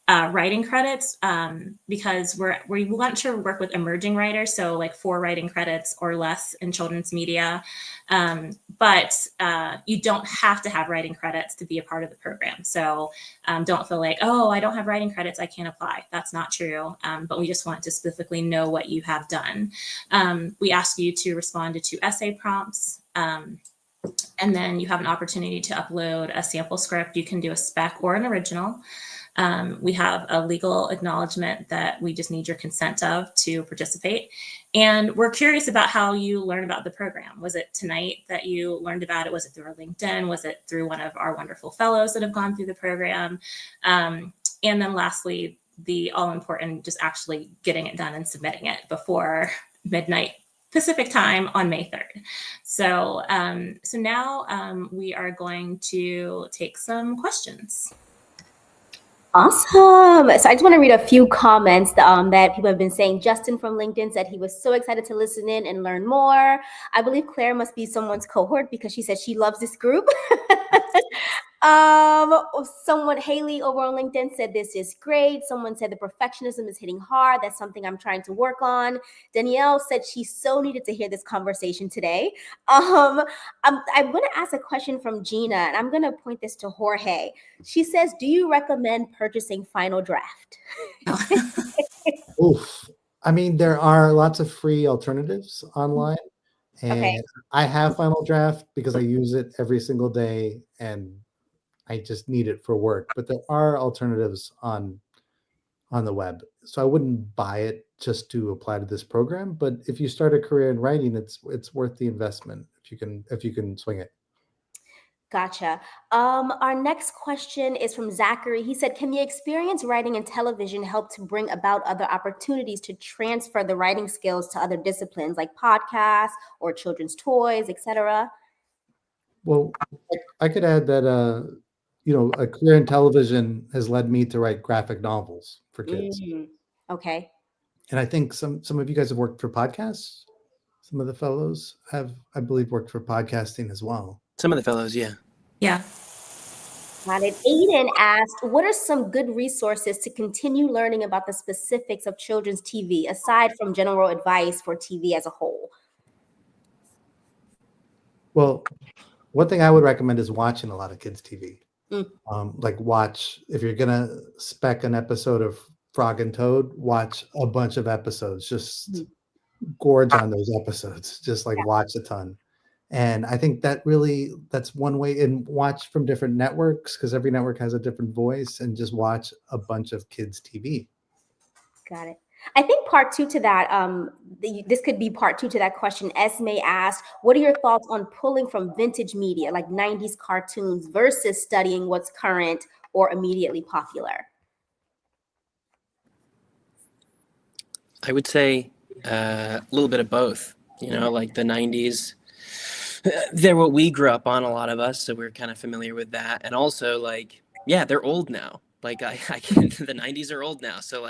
S2: writing credits because we want to work with emerging writers, so like 4 writing credits or less in children's media. But you don't have to have writing credits to be a part of the program. So don't feel like, oh, I don't have writing credits, I can't apply. That's not true. But we just want to specifically know what you have done. We ask you to respond to 2 essay prompts. And then you have an opportunity to upload a sample script. You can do a spec or an original. We have a legal acknowledgement that we just need your consent of to participate. And we're curious about how you learn about the program. Was it tonight that you learned about it? Was it through our LinkedIn? Was it through one of our wonderful fellows that have gone through the program? And then lastly, the all important, just actually getting it done and submitting it before midnight Pacific time on May 3rd. So, so now we are going to take some questions.
S1: Awesome. So I just want to read a few comments that people have been saying. Justin from LinkedIn said he was so excited to listen in and learn more. I believe Claire must be someone's cohort because she said she loves this group. Someone, Haley over on LinkedIn, said this is great. Someone said the perfectionism is hitting hard. That's something I'm trying to work on. Danielle said she so needed to hear this conversation today. I'm going to ask a question from Gina, and I'm going to point this to Jorge. She says, do you recommend purchasing Final Draft?
S6: Oof. I mean, there are lots of free alternatives online. And
S1: Okay.
S6: I have Final Draft because I use it every single day and I just need it for work. But there are alternatives on the web. So I wouldn't buy it just to apply to this program. But if you start a career in writing, it's worth the investment if you can swing it.
S1: Gotcha. Our next question is from Zachary. He said, can the experience writing in television help to bring about other opportunities to transfer the writing skills to other disciplines like podcasts or children's toys, etc.?
S6: Well, I could add that, a career in television has led me to write graphic novels for kids.
S1: Okay.
S6: And I think some of you guys have worked for podcasts. Some of the fellows have, I believe, worked for podcasting as well.
S5: Some of the fellows, yeah.
S2: Yeah.
S1: Got it. Aiden asked, what are some good resources to continue learning about the specifics of children's TV, aside from general advice for TV as a whole?
S6: Well, one thing I would recommend is watching a lot of kids' TV. Like if you're going to spec an episode of Frog and Toad, watch a bunch of episodes. Just gorge on those episodes. Just like watch a ton. And I think that's one way, and watch from different networks because every network has a different voice, and just watch a bunch of kids' TV.
S1: Got it. I think part 2 to that, this could be part 2 to that question. Esme asked, what are your thoughts on pulling from vintage media like 90s cartoons versus studying what's current or immediately popular?
S5: I would say a little bit of both, like the 90s. They're what we grew up on, a lot of us, so we're kind of familiar with that. And also, they're old now. The 90s are old now. So,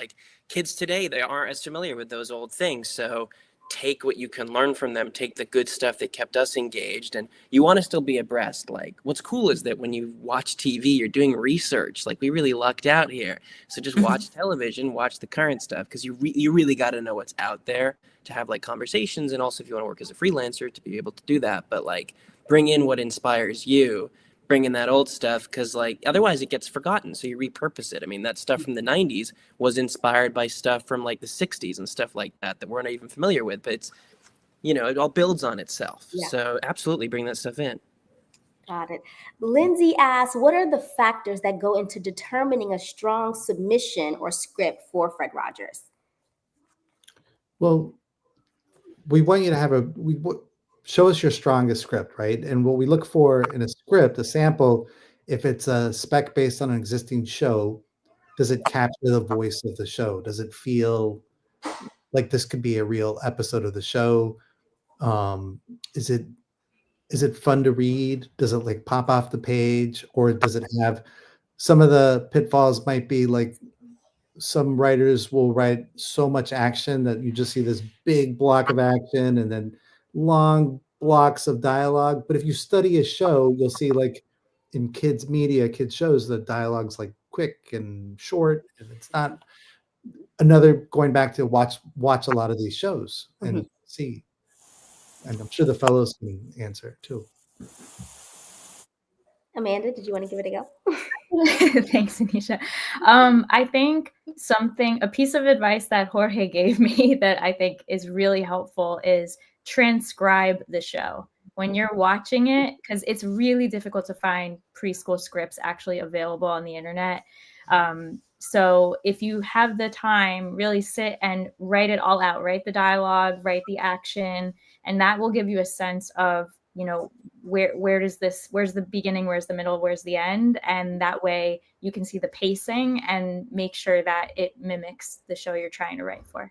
S5: kids today, they aren't as familiar with those old things. So take what you can learn from them, take the good stuff that kept us engaged, and you want to still be abreast. What's cool is that when you watch TV, you're doing research. We really lucked out here. So just watch television, watch the current stuff, because you really got to know what's out there to have conversations, and also if you want to work as a freelancer to be able to do that. But bring in what inspires you, bring in that old stuff, because otherwise it gets forgotten, so you repurpose it. I mean, that stuff from the 90s was inspired by stuff from the 60s and stuff like that we're not even familiar with, but it's it all builds on itself. So absolutely bring that stuff in.
S1: Got it. Lindsay asks, what are the factors that go into determining a strong submission or script for Fred Rogers?
S6: Well, we want you to show us your strongest script, right? And what we look for in a script, a sample, if it's a spec based on an existing show, does it capture the voice of the show? Does it feel like this could be a real episode of the show? Is it fun to read? Does it pop off the page? Or does it have some of the pitfalls might be some writers will write so much action that you just see this big block of action and then long blocks of dialogue. But if you study a show, you'll see in kids media, kids shows, the dialogue's like quick and short, and it's not another going back to watch a lot of these shows and see. And I'm sure the fellows can answer too.
S1: Amanda, did you want to give it a go?
S4: Thanks, Anisha. I think a piece of advice that Jorge gave me that I think is really helpful is transcribe the show when you're watching it, because it's really difficult to find preschool scripts actually available on the internet. So if you have the time, really sit and write it all out, write the dialogue, write the action, and that will give you a sense of, you know, where's the beginning, where's the middle, where's the end, and that way you can see the pacing and make sure that it mimics the show you're trying to write for.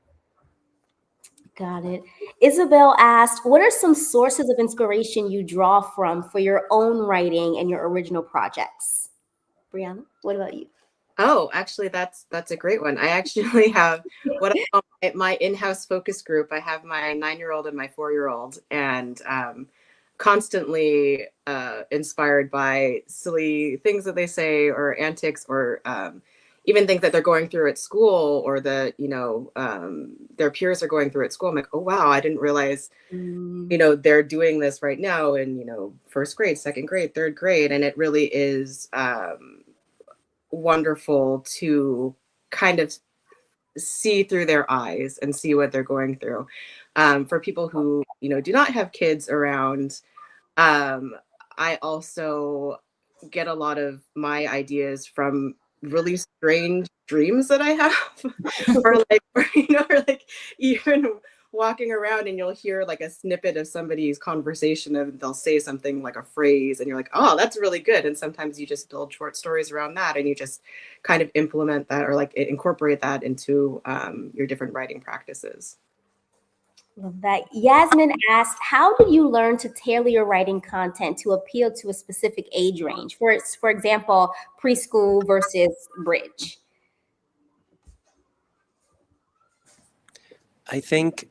S1: Got it. Isabel asked, what are some sources of inspiration you draw from for your own writing and your original projects? Brianna, what about you?
S3: Oh, actually, that's a great one. I actually have what I call my in-house focus group. I have my 9-year-old and my 4-year-old, and constantly inspired by silly things that they say or antics, or even things that they're going through at school, or that, you know, their peers are going through at school. I'm like, oh wow, I didn't realize, you know, they're doing this right now in, you know, first grade, second grade, third grade, and it really is wonderful to kind of see through their eyes and see what they're going through. For people who, you know, do not have kids around, I also get a lot of my ideas from really strange dreams that I have, or you know, or like even walking around and you'll hear like a snippet of somebody's conversation and they'll say something like a phrase and you're like, oh, that's really good. And sometimes you just build short stories around that and you just kind of implement that, or like incorporate that into your different writing practices.
S1: Love that. Yasmin asked, how did you learn to tailor your writing content to appeal to a specific age range? For example, preschool versus bridge.
S5: I think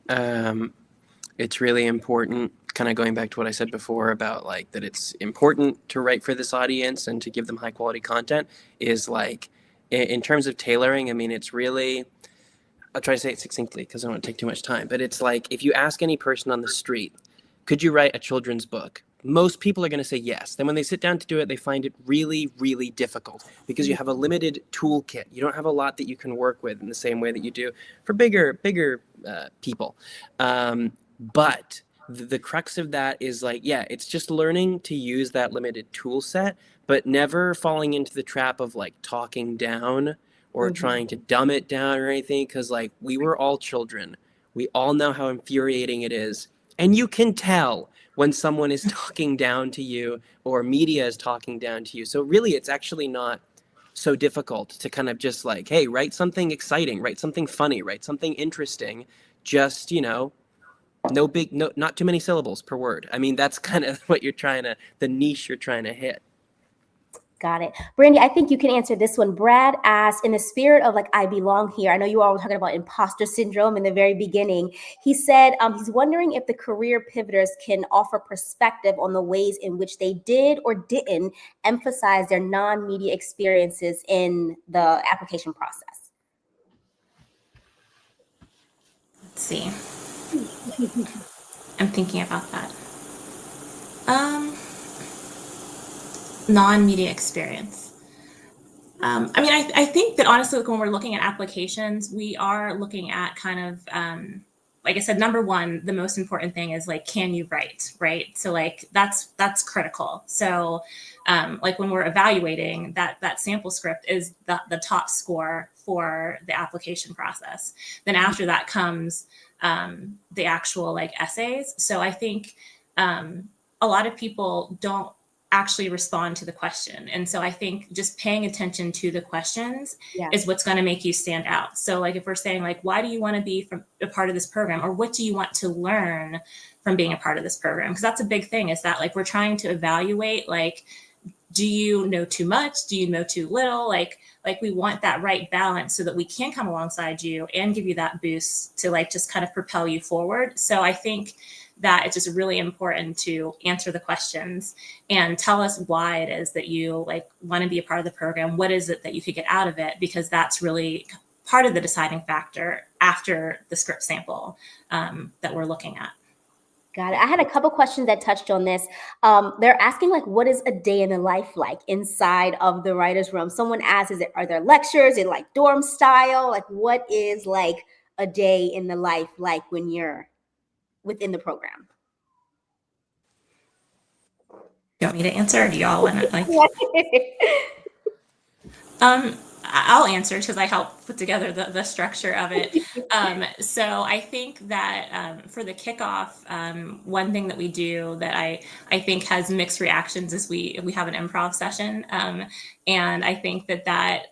S5: it's really important, kind of going back to what I said before about like that it's important to write for this audience and to give them high quality content, is like in terms of tailoring, I mean, it's really, I'll try to say it succinctly because I don't want to take too much time, but it's like if you ask any person on the street, could you write a children's book? Most people are going to say yes. Then when they sit down to do it, they find it really, really difficult because you have a limited toolkit. You don't have a lot that you can work with in the same way that you do for bigger people. But the crux of that is like, yeah, it's just learning to use that limited tool set, but never falling into the trap of like talking down or trying to dumb it down or anything. Because like we were all children. We all know how infuriating it is. And you can tell when someone is talking down to you or media is talking down to you. So really, it's actually not so difficult to kind of just like, hey, write something exciting, write something funny, write something interesting. Just, you know, not too many syllables per word. I mean, that's kind of what the niche you're trying to hit.
S1: Got it. Brandy, I think you can answer this one. Brad asked, in the spirit of like, I belong here. I know you all were talking about imposter syndrome in the very beginning. He said he's wondering if the career pivoters can offer perspective on the ways in which they did or didn't emphasize their non-media experiences in the application process.
S2: Let's see. I'm thinking about that. Non-media experience. I mean, I think that honestly, when we're looking at applications, we are looking at kind of, like I said, number one, the most important thing is like, can you write, right? So like, that's critical. So like when we're evaluating that sample script is the top score for the application process. Then after that comes the actual like essays. So I think a lot of people don't actually respond to the question. And so I think just paying attention to the questions is what's going to make you stand out. So like if we're saying like, why do you want to be a part of this program, or what do you want to learn from being a part of this program? Because that's a big thing, is that like we're trying to evaluate, like, do you know too much? Do you know too little? Like we want that right balance so that we can come alongside you and give you that boost to like just kind of propel you forward. So I think that it's just really important to answer the questions and tell us why it is that you like want to be a part of the program. What is it that you could get out of it? Because that's really part of the deciding factor after the script sample that we're looking at.
S1: Got it. I had a couple questions that touched on this. They're asking like, what is a day in the life like inside of the writer's room? Someone asked, are there lectures in like dorm style? Like what is like a day in the life like when you're within the program?
S2: You want me to answer, or do y'all want to like? I'll answer because I helped put together the structure of it. So I think that for the kickoff, one thing that we do that I think has mixed reactions is we have an improv session. And I think that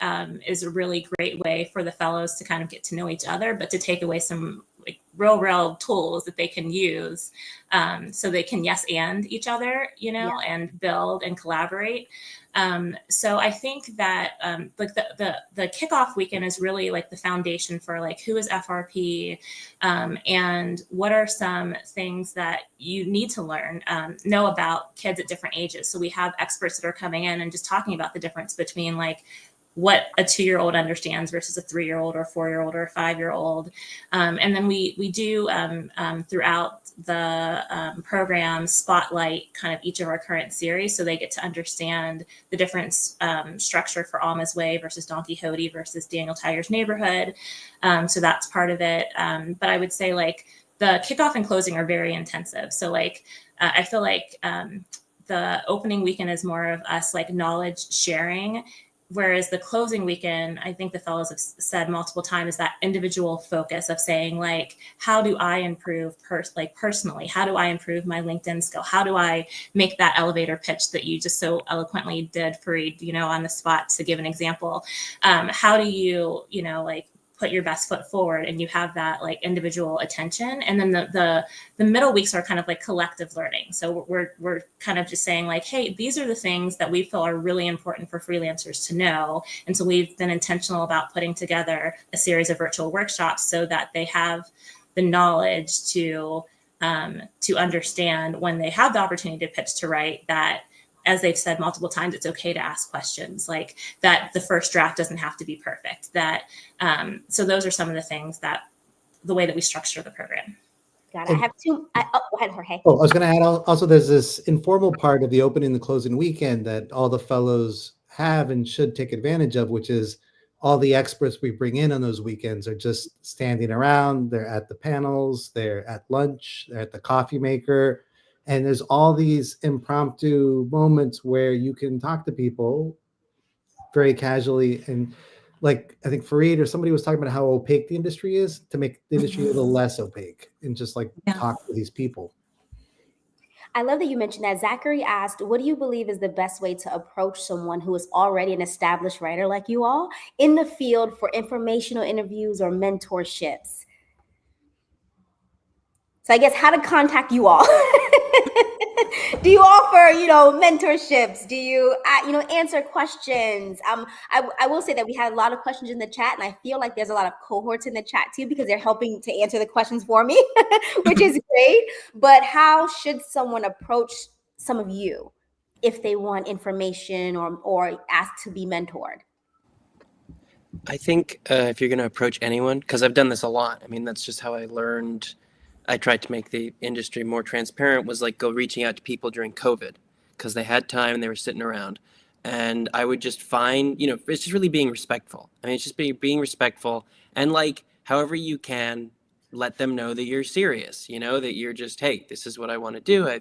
S2: is a really great way for the fellows to kind of get to know each other, but to take away some like real tools that they can use so they can yes and each other, and build and collaborate. So I think that like the kickoff weekend is really like the foundation for like who is FRP and what are some things that you need to learn, know about kids at different ages. So we have experts that are coming in and just talking about the difference between like what a 2-year-old understands versus a 3-year-old or a 4-year-old or a 5-year-old. And then we do throughout the program spotlight kind of each of our current series, so they get to understand the different structure for Alma's Way versus Don Quixote versus Daniel Tiger's Neighborhood. So that's part of it. But I would say like the kickoff and closing are very intensive. So like I feel like the opening weekend is more of us like knowledge sharing. Whereas the closing weekend, I think the fellows have said multiple times, is that individual focus of saying like, how do I improve personally? How do I improve my LinkedIn skill? How do I make that elevator pitch that you just so eloquently did, Fareed, on the spot, to give an example? How do you, like put your best foot forward and you have that like individual attention? And then the middle weeks are kind of like collective learning. So we're kind of just saying like, hey, these are the things that we feel are really important for freelancers to know. And so we've been intentional about putting together a series of virtual workshops so that they have the knowledge to understand when they have the opportunity to pitch to write that, as they've said multiple times, it's okay to ask questions, like that the first draft doesn't have to be perfect. So those are some of the things that the way that we structure the program.
S1: Got it. I have two. Go ahead, Jorge.
S6: Oh, I was going to add also there's this informal part of the opening and the closing weekend that all the fellows have and should take advantage of, which is all the experts we bring in on those weekends are just standing around. They're at the panels, they're at lunch, they're at the coffee maker. And there's all these impromptu moments where you can talk to people very casually. And like, I think Fareed or somebody was talking about how opaque the industry is, to make the industry a little less opaque and just like talk to these people.
S1: I love that you mentioned that. Zachary asked, what do you believe is the best way to approach someone who is already an established writer like you all in the field for informational interviews or mentorships? So I guess how to contact you all. Do you offer, mentorships? Do you, answer questions? I will say that we had a lot of questions in the chat, and I feel like there's a lot of cohorts in the chat too, because they're helping to answer the questions for me, which is great. But how should someone approach some of you if they want information or ask to be mentored?
S5: I think if you're going to approach anyone, because I've done this a lot. I mean, that's just how I learned. I tried to make the industry more transparent, was like reaching out to people during COVID because they had time and they were sitting around. And I would just find, it's just really being respectful. I mean, it's just being respectful and like however you can let them know that you're serious, that you're just, hey, this is what I want to do.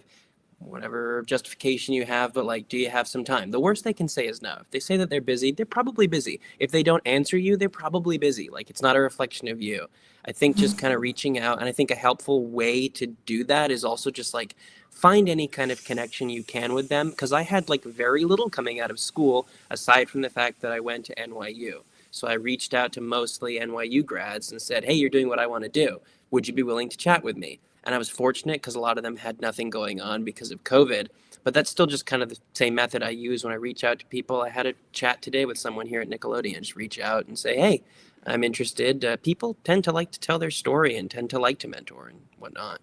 S5: Whatever justification you have, but like, do you have some time? The worst they can say is no. If they say that they're busy, they're probably busy. If they don't answer you, they're probably busy. Like, it's not a reflection of you. I think just kind of reaching out, and I think a helpful way to do that is also just like find any kind of connection you can with them, because I had like very little coming out of school aside from the fact that I went to NYU. So I reached out to mostly NYU grads and said, hey, you're doing what I want to do. Would you be willing to chat with me? And I was fortunate because a lot of them had nothing going on because of COVID. But that's still just kind of the same method I use when I reach out to people. I had a chat today with someone here at Nickelodeon. Just reach out and say, hey, I'm interested. People tend to like to tell their story and tend to like to mentor and whatnot.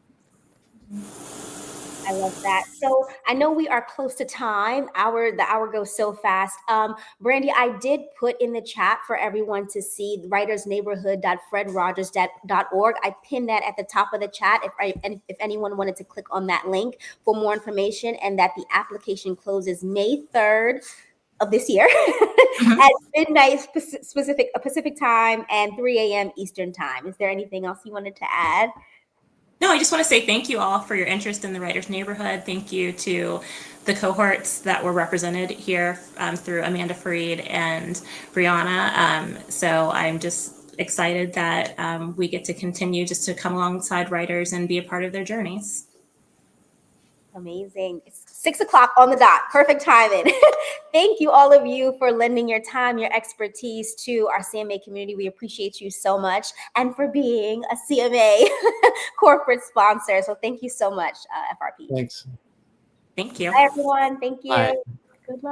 S1: I love that. So I know we are close to time. The hour goes so fast. Brandy, I did put in the chat for everyone to see writersneighborhood.fredrogers.org. I pinned that at the top of the chat if anyone wanted to click on that link for more information, and that the application closes May 3rd of this year at midnight Pacific time and 3 a.m. Eastern time. Is there anything else you wanted to add?
S2: No, I just want to say thank you all for your interest in the Writers Neighborhood. Thank you to the cohorts that were represented here through Amanda Freed and Brianna. So I'm just excited that we get to continue just to come alongside writers and be a part of their journeys.
S1: Amazing. It's 6 o'clock on the dot. Perfect timing. Thank you, all of you, for lending your time, your expertise to our CMA community. We appreciate you so much, and for being a CMA corporate sponsor. So thank you so much, FRP.
S6: Thanks.
S2: Thank you.
S1: Bye, everyone. Thank you.
S6: Bye.